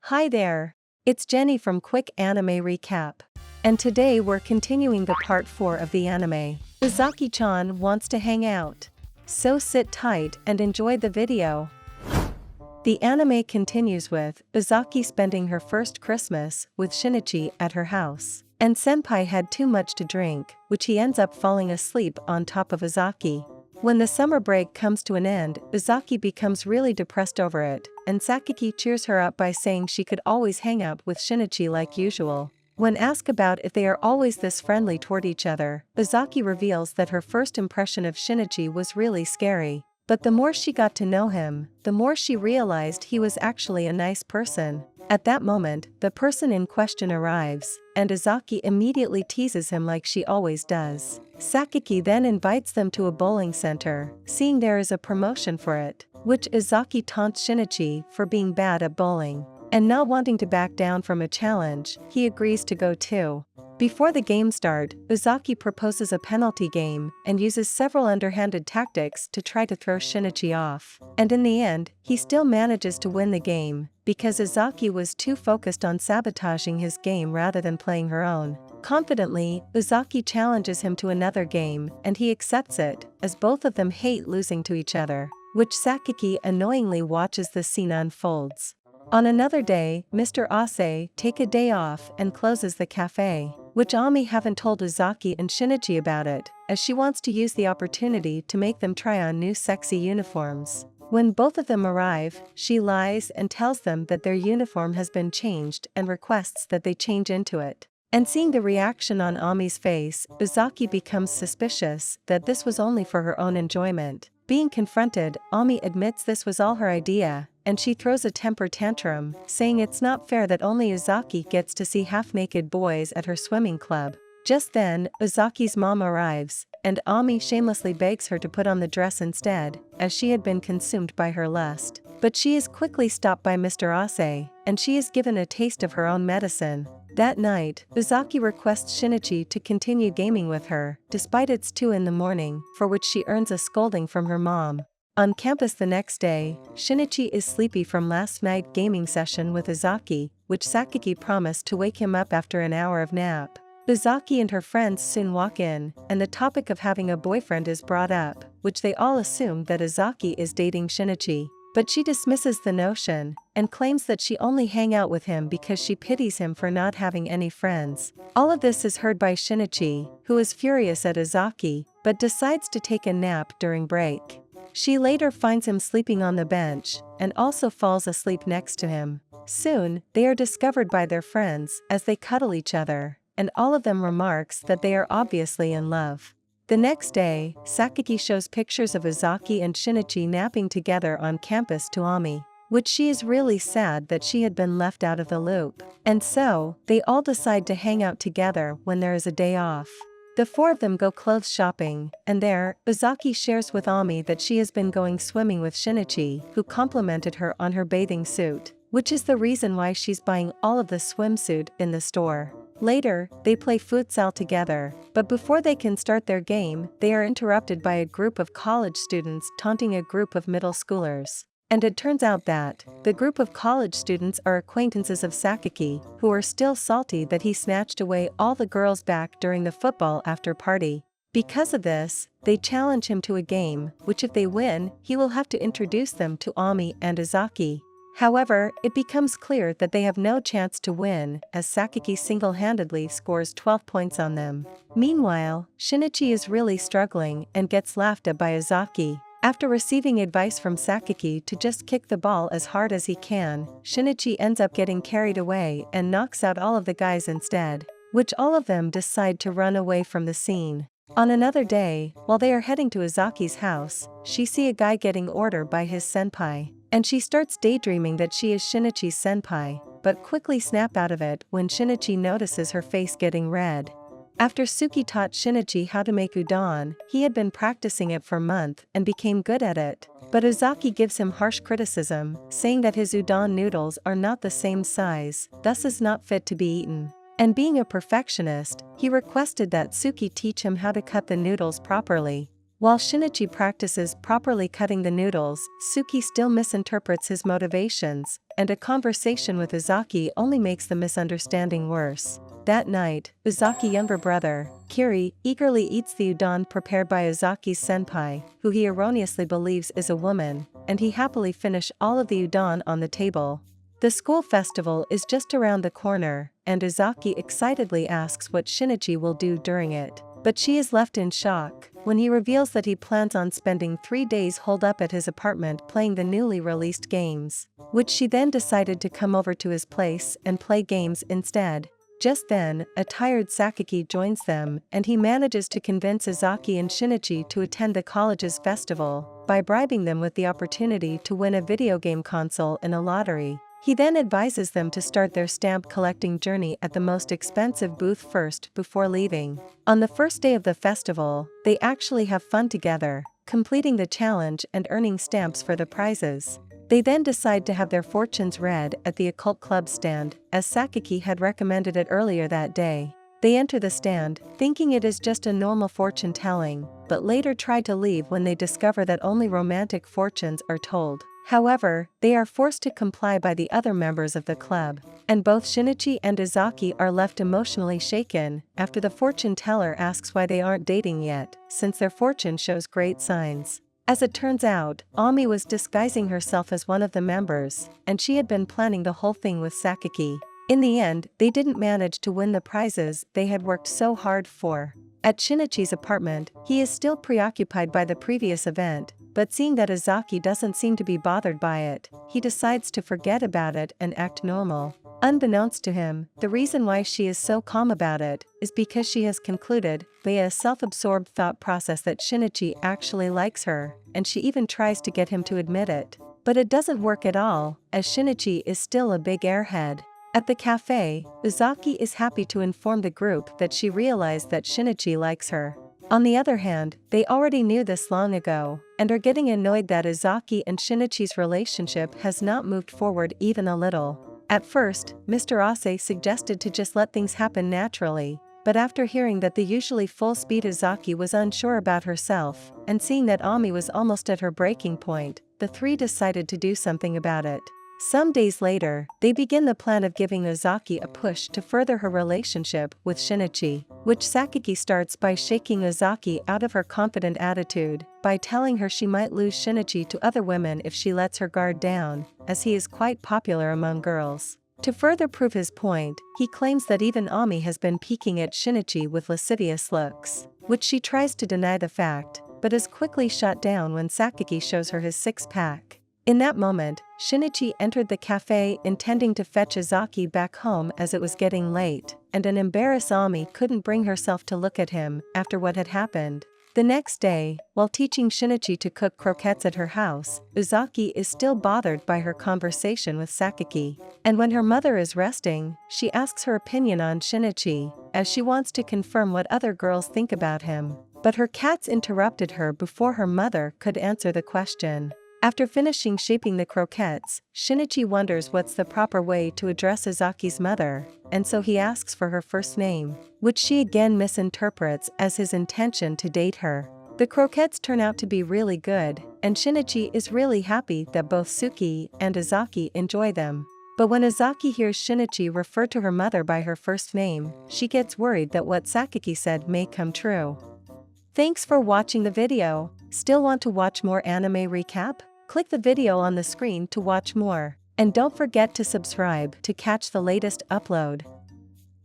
Hi there! It's Jenny from Quick Anime Recap. And today we're continuing the part 4 of the anime. Uzaki-Chan wants to hang out. So sit tight and enjoy the video. The anime continues with Uzaki spending her first Christmas with Shinichi at her house. And Senpai had too much to drink, which he ends up falling asleep on top of Uzaki. When the summer break comes to an end, Uzaki becomes really depressed over it, and Sakaki cheers her up by saying she could always hang out with Shinichi like usual. When asked about if they are always this friendly toward each other, Uzaki reveals that her first impression of Shinichi was really scary. But the more she got to know him, the more she realized he was actually a nice person. At that moment, the person in question arrives, and Uzaki immediately teases him like she always does. Sakaki then invites them to a bowling center, seeing there is a promotion for it, which Uzaki taunts Shinichi for being bad at bowling. And not wanting to back down from a challenge, he agrees to go too. Before the game start, Uzaki proposes a penalty game and uses several underhanded tactics to try to throw Shinichi off. And in the end, he still manages to win the game, because Uzaki was too focused on sabotaging his game rather than playing her own. Confidently, Uzaki challenges him to another game, and he accepts it, as both of them hate losing to each other, which Sakaki annoyingly watches the scene unfolds. On another day, Mr. Ase take a day off and closes the cafe, which Ami haven't told Uzaki and Shinichi about it, as she wants to use the opportunity to make them try on new sexy uniforms. When both of them arrive, she lies and tells them that their uniform has been changed and requests that they change into it. And seeing the reaction on Ami's face, Uzaki becomes suspicious that this was only for her own enjoyment. Being confronted, Ami admits this was all her idea, and she throws a temper tantrum, saying it's not fair that only Uzaki gets to see half-naked boys at her swimming club. Just then, Uzaki's mom arrives, and Ami shamelessly begs her to put on the dress instead, as she had been consumed by her lust. But she is quickly stopped by Mr. Ase, and she is given a taste of her own medicine. That night, Uzaki requests Shinichi to continue gaming with her, despite it's 2 in the morning, for which she earns a scolding from her mom. On campus the next day, Shinichi is sleepy from last night's gaming session with Uzaki, which Sakaki promised to wake him up after an hour of nap. Uzaki and her friends soon walk in, and the topic of having a boyfriend is brought up, which they all assume that Uzaki is dating Shinichi. But she dismisses the notion, and claims that she only hang out with him because she pities him for not having any friends. All of this is heard by Shinichi, who is furious at Uzaki, but decides to take a nap during break. She later finds him sleeping on the bench, and also falls asleep next to him. Soon, they are discovered by their friends as they cuddle each other, and all of them remarks that they are obviously in love. The next day, Sakaki shows pictures of Uzaki and Shinichi napping together on campus to Ami, which she is really sad that she had been left out of the loop. And so, they all decide to hang out together when there is a day off. The 4 of them go clothes shopping, and there, Uzaki shares with Ami that she has been going swimming with Shinichi, who complimented her on her bathing suit, which is the reason why she's buying all of the swimsuit in the store. Later, they play futsal together, but before they can start their game, they are interrupted by a group of college students taunting a group of middle schoolers. And it turns out that the group of college students are acquaintances of Sakaki, who are still salty that he snatched away all the girls back during the football after party. Because of this, they challenge him to a game, which if they win, he will have to introduce them to Ami and Uzaki. However, it becomes clear that they have no chance to win, as Sakaki single-handedly scores 12 points on them. Meanwhile, Shinichi is really struggling and gets laughed at by Uzaki. After receiving advice from Sakaki to just kick the ball as hard as he can, Shinichi ends up getting carried away and knocks out all of the guys instead, which all of them decide to run away from the scene. On another day, while they are heading to Uzaki's house, she sees a guy getting ordered by his senpai. And she starts daydreaming that she is Shinichi's senpai, but quickly snaps out of it when Shinichi notices her face getting red. After Suki taught Shinichi how to make udon, he had been practicing it for a month and became good at it. But Uzaki gives him harsh criticism, saying that his udon noodles are not the same size, thus is not fit to be eaten. And being a perfectionist, he requested that Suki teach him how to cut the noodles properly. While Shinichi practices properly cutting the noodles, Suki still misinterprets his motivations, and a conversation with Uzaki only makes the misunderstanding worse. That night, Uzaki's younger brother, Kiri, eagerly eats the udon prepared by Uzaki's senpai, who he erroneously believes is a woman, and he happily finishes all of the udon on the table. The school festival is just around the corner, and Uzaki excitedly asks what Shinichi will do during it. But she is left in shock when he reveals that he plans on spending 3 days holed up at his apartment playing the newly released games, which she then decided to come over to his place and play games instead. Just then, a tired Sakaki joins them, and he manages to convince Uzaki and Shinichi to attend the college's festival by bribing them with the opportunity to win a video game console in a lottery. He then advises them to start their stamp collecting journey at the most expensive booth first before leaving. On the first day of the festival, they actually have fun together, completing the challenge and earning stamps for the prizes. They then decide to have their fortunes read at the occult club stand, as Sakaki had recommended it earlier that day. They enter the stand, thinking it is just a normal fortune telling, but later try to leave when they discover that only romantic fortunes are told. However, they are forced to comply by the other members of the club, and both Shinichi and Uzaki are left emotionally shaken after the fortune teller asks why they aren't dating yet, since their fortune shows great signs. As it turns out, Ami was disguising herself as one of the members, and she had been planning the whole thing with Sakaki. In the end, they didn't manage to win the prizes they had worked so hard for. At Shinichi's apartment, he is still preoccupied by the previous event, but seeing that Uzaki doesn't seem to be bothered by it, he decides to forget about it and act normal. Unbeknownst to him, the reason why she is so calm about it is because she has concluded, via a self-absorbed thought process, that Shinichi actually likes her, and she even tries to get him to admit it. But it doesn't work at all, as Shinichi is still a big airhead. At the cafe, Uzaki is happy to inform the group that she realized that Shinichi likes her. On the other hand, they already knew this long ago, and are getting annoyed that Uzaki and Shinichi's relationship has not moved forward even a little. At first, Mr. Ase suggested to just let things happen naturally, but after hearing that the usually full-speed Uzaki was unsure about herself, and seeing that Ami was almost at her breaking point, the three decided to do something about it. Some days later, they begin the plan of giving Uzaki a push to further her relationship with Shinichi, which Sakaki starts by shaking Uzaki out of her confident attitude, by telling her she might lose Shinichi to other women if she lets her guard down, as he is quite popular among girls. To further prove his point, he claims that even Ami has been peeking at Shinichi with lascivious looks, which she tries to deny the fact, but is quickly shot down when Sakaki shows her his six-pack. In that moment, Shinichi entered the cafe intending to fetch Uzaki back home as it was getting late, and an embarrassed Ami couldn't bring herself to look at him after what had happened. The next day, while teaching Shinichi to cook croquettes at her house, Uzaki is still bothered by her conversation with Sakaki. And when her mother is resting, she asks her opinion on Shinichi, as she wants to confirm what other girls think about him. But her cats interrupted her before her mother could answer the question. After finishing shaping the croquettes, Shinichi wonders what's the proper way to address Uzaki's mother, and so he asks for her first name, which she again misinterprets as his intention to date her. The croquettes turn out to be really good, and Shinichi is really happy that both Suki and Uzaki enjoy them. But when Uzaki hears Shinichi refer to her mother by her first name, she gets worried that what Sakaki said may come true. Thanks for watching the video. Still want to watch more anime recap? Click the video on the screen to watch more. And don't forget to subscribe to catch the latest upload.